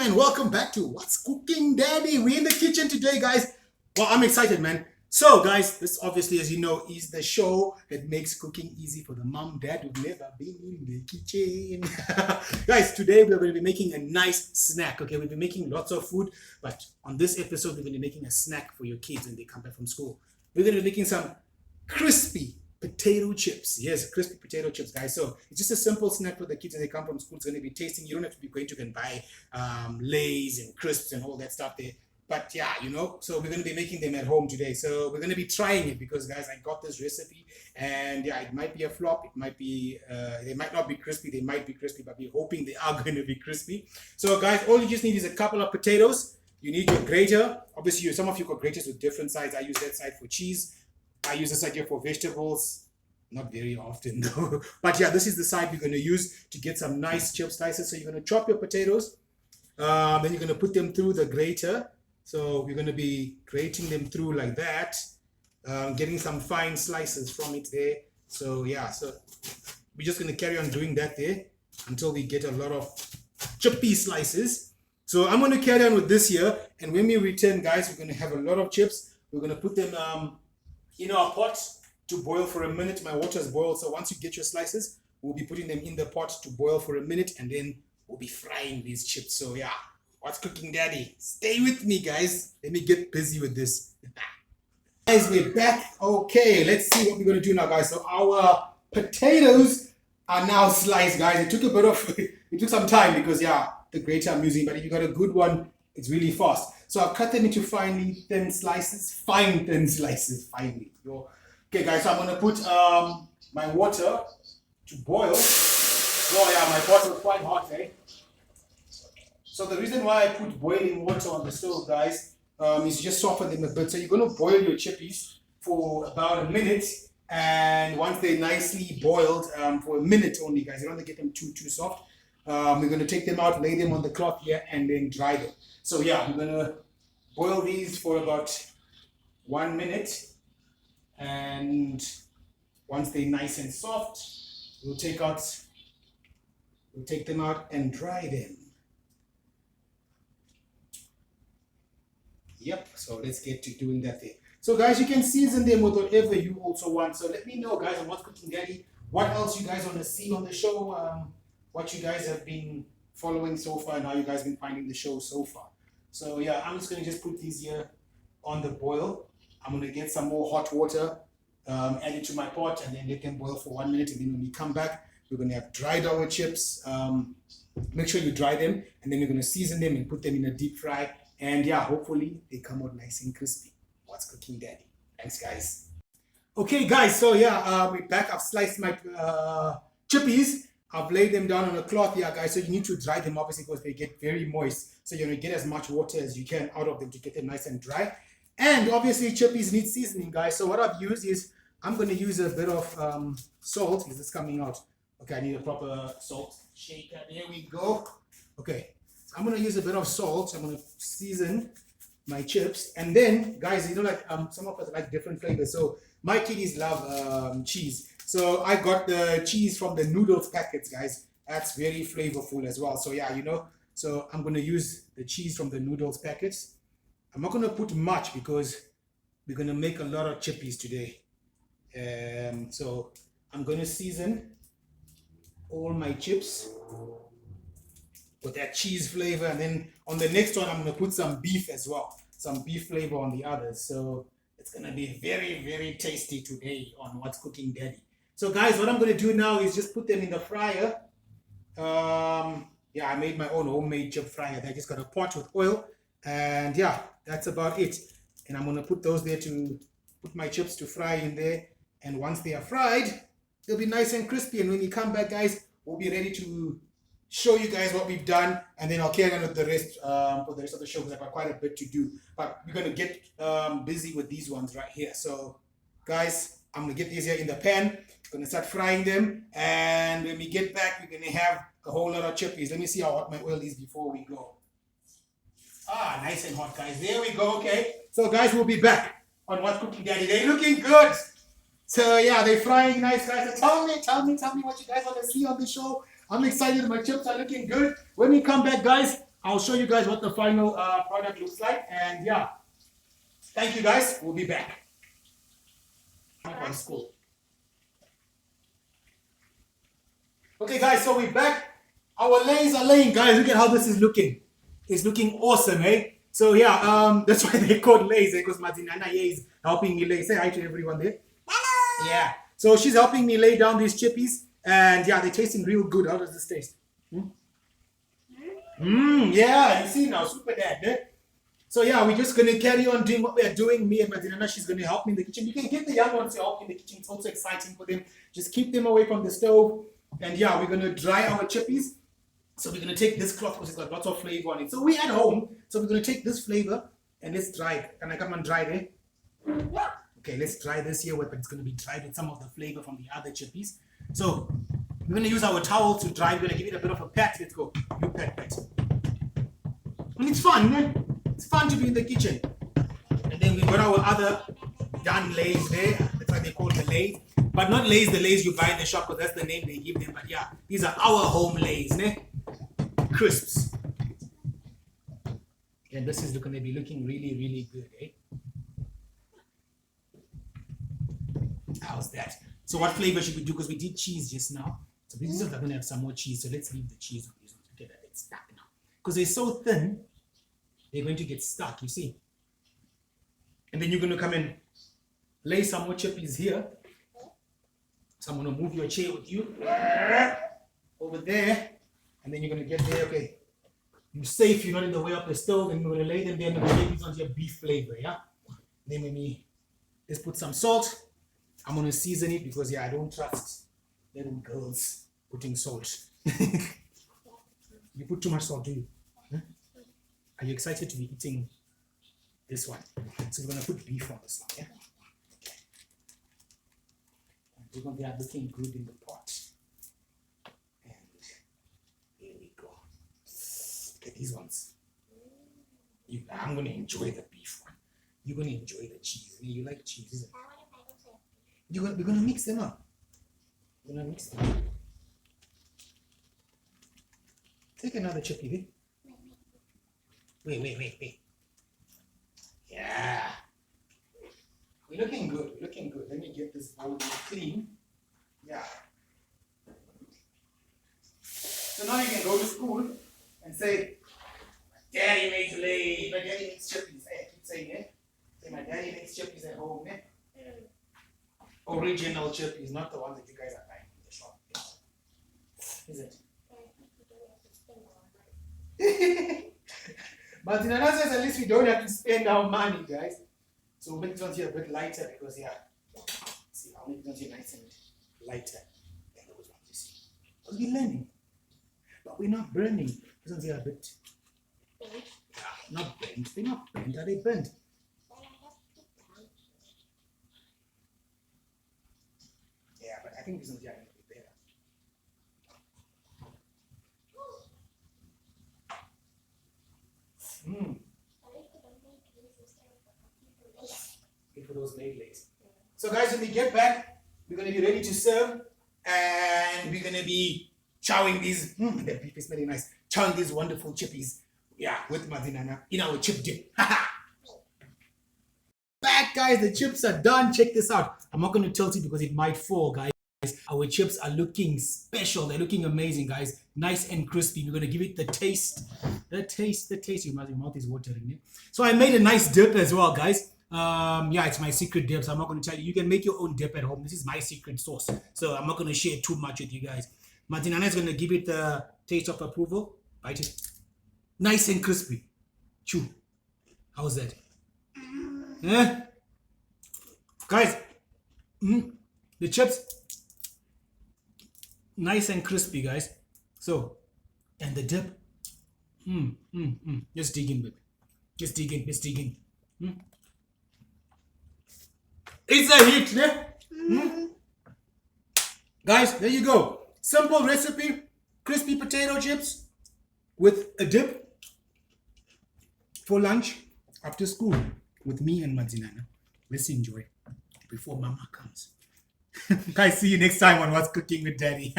and welcome back to What's Cooking Daddy. We're in the kitchen today, guys. Well, I'm excited, man. So, guys, this obviously, as you know, is the show that makes cooking easy for the mom, dad who've never been in the kitchen. Guys, today we're going to be making a nice snack, okay? We've been making lots of food, but on this episode, we're going to be making a snack for your kids when they come back from school. We're going to be making some crispy potato chips. Yes, crispy potato chips, guys. So it's just a simple snack for the kids when they come from school. It's going to be tasting. You don't have to be going to and buy Lays and crisps and all that stuff there. But yeah, you know, so we're going to be making them at home today. So we're going to be trying it because, guys, I got this recipe and yeah, it might be a flop. It might be, they might not be crispy. They might be crispy, but we're hoping they are going to be crispy. So guys, all you just need is a couple of potatoes. You need your grater. Obviously, some of you got graters with different sides. I use that side for cheese. I use this side here for vegetables. Not very often though. But yeah, this is the side we're going to use to get some nice chip slices. So you're going to chop your potatoes. Then you're going to put them through the grater. So we're going to be grating them through like that, getting some fine slices from it there. So yeah, so we're just going to carry on doing that there until we get a lot of chippy slices. So I'm going to carry on with this here. And when we return, guys, we're going to have a lot of chips. We're going to put them in our pot to boil for a minute. My water is boiled. So once you get your slices, we'll be putting them in the pot to boil for a minute. And then we'll be frying these chips. So yeah. What's cooking, Daddy? Stay with me, guys. Let me get busy with this. Guys, we're back. Okay, let's see what we're going to do now, guys. So our potatoes are now sliced, guys. It took some time because, yeah, the grater I'm using. But if you got a good one, it's really fast. So I'll cut them into finely thin slices. Fine thin slices, finely. Okay, guys, so I'm going to put my water to boil. Oh, yeah, my pot was quite hot, eh? So the reason why I put boiling water on the stove, guys, is to just soften them a bit. So you're going to boil your chippies for about a minute. And once they're nicely boiled, for a minute only, guys, you don't want to get them too soft. We're going to take them out, lay them on the cloth here, and then dry them. So yeah, we're going to boil these for about 1 minute. And once they're nice and soft, we'll take them out and dry them. Yep, so let's get to doing that thing. So guys, you can season them with whatever you also want. So let me know, guys, on What's Cooking Daddy, what else you guys want to see on the show, what you guys have been following so far, and how you guys been finding the show so far. So yeah, I'm just going to just put these here on the boil. I'm going to get some more hot water, add it to my pot, and then let them boil for 1 minute. And then when we come back, we're going to have dried our chips. Make sure you dry them, and then we're going to season them and put them in a deep fry. And yeah, hopefully they come out nice and crispy. What's cooking, Daddy? Thanks, guys. Okay, guys, so yeah, we're back. I've sliced my chippies. I've laid them down on a cloth here, guys. So you need to dry them, obviously, because they get very moist. So you're going to get as much water as you can out of them to get them nice and dry. And obviously, chippies need seasoning, guys. So what I've used is, I'm going to use a bit of salt. Is this coming out? Okay, I need a proper salt shaker. There we go. Okay. I'm going to use a bit of salt. I'm going to season my chips. And then, guys, you know, like some of us like different flavors. So my kiddies love cheese. So I got the cheese from the noodles packets, guys. That's very flavorful as well. So yeah, you know, so I'm going to use the cheese from the noodles packets. I'm not going to put much because we're going to make a lot of chippies today. So I'm going to season all my chips with that cheese flavor, and then on the next one I'm going to put some beef as well, some beef flavor on the others. So it's going to be very, very tasty today on What's Cooking Daddy. So guys, what I'm going to do now is just put them in the fryer. Yeah, I made my own homemade chip fryer. I just got a pot with oil, and yeah, that's about it. And I'm going to put those there to put my chips to fry in there. And once they are fried, they'll be nice and crispy. And when we come back, guys, we'll be ready to show you guys what we've done, and then I'll carry on with the rest for the rest of the show because I've got quite a bit to do. But we're going to get busy with these ones right here. So guys, I'm going to get these here in the pan. Going to start frying them, and when we get back, we're going to have a whole lot of chippies. Let me see how hot my oil is before we go. Ah, nice and hot, guys. There we go. Okay, so guys, we'll be back on What's Cooking Daddy. They're looking good. So yeah, they're frying nice, guys. So tell me what you guys want to see on the show. I'm excited. My chips are looking good. When we come back, guys, I'll show you guys what the final product looks like. And yeah, thank you guys. We'll be back. From school. Okay, guys, so we're back. Our lays are laying, guys. Look at how this is looking. It's looking awesome, eh? So yeah, that's why they're called lays, because Madinana is helping me lay. Say hi to everyone there. Hello. Yeah. So she's helping me lay down these chippies, and yeah, they're tasting real good. How does this taste? Yeah, you see now, super dad, eh? So yeah, we're just gonna carry on doing what we are doing. Me and Madinana, she's gonna help me in the kitchen. You can get the young ones to help me in the kitchen. It's also exciting for them. Just keep them away from the stove. And yeah, we're gonna dry our chippies. So we're gonna take this cloth because it's got lots of flavor on it. So we're at home. So we're gonna take this flavor and let's dry it. Can I come and dry it? Yeah. Okay, let's dry this here, but it's gonna be dried with some of the flavor from the other chippies. So we're gonna use our towel to dry. We're gonna give it a bit of a pat. Let's go. You pat. And it's fun, man. It's fun to be in the kitchen. And then we've got our other done lays there. That's why they call the lays. But not lays, the lays you buy in the shop, because that's the name they give them. But yeah, these are our home lays, ne? Crisps. And this is going to be looking really, really good, eh? How's that? So what flavor should we do? Because we did cheese just now. So these are going to have some more cheese. So let's leave the cheese on these ones together. It's stuck now. Because they're so thin, they're going to get stuck, you see. And then you're going to come and lay some more chippies here. So I'm going to move your chair with you over there. And then you're going to get there, okay. You're safe, you're not in the way of the stove. And you're going to lay them there and you're going to lay these onto your beef flavor, yeah? Then let's put some salt. I'm going to season it because, yeah, I don't trust little girls putting salt. You put too much salt, do you? Huh? Are you excited to be eating this one? So we're going to put beef on this one, yeah? We're going to be looking good in the pot. And here we go. Look at these ones. I'm going to enjoy the beef one. You're going to enjoy the cheese. You like cheese, isn't it? We're going to mix them up. We're going to mix them up. Take another chippy, babe. Wait. Yeah. We're looking good. Let me get this bowl clean. Yeah. So now you can go to school and say, Daddy makes lays, my daddy makes chippies. Hey, I keep saying it. Say, my daddy makes chippies at home, eh? Original chippies, not the ones that you guys are buying in the shop. Is it? Martinana says at least we don't have to spend our money, guys. So we'll make this one here a bit lighter because, yeah. See, I'll make this one here nice and lighter than those ones, you see. Because we're learning. But we're not burning. This one's here a bit. Yeah, not burnt. They're not burnt. Are they burnt? Yeah, but I think this one's here a little bit better. For those lays. So guys, when we get back, we're going to be ready to serve, and we're going to be chowing these, the beef is smelling nice, chowing these wonderful chippies, yeah, with Madinana in our chip dip. Back, guys, the chips are done. Check this out. I'm not going to tilt it because it might fall, guys. Our chips are looking special. They're looking amazing, guys. Nice and crispy. We're going to give it the taste. The taste. Your mouth is watering. Eh? So I made a nice dip as well, guys. Yeah, it's my secret dip, so I'm not going to tell you. You can make your own dip at home. This is my secret sauce, so I'm not going to share too much with you guys. Martinana is going to give it the taste of approval. Bite it. Nice and crispy. Chew. How's that? Guys, the chips, nice and crispy, guys. So, and the dip, just dig in, baby. Just dig in. It's a hit, yeah? Guys, there you go. Simple recipe, crispy potato chips with a dip for lunch after school with me and Madinana. Let's enjoy before Mama comes. Guys, see you next time on What's Cooking with Daddy.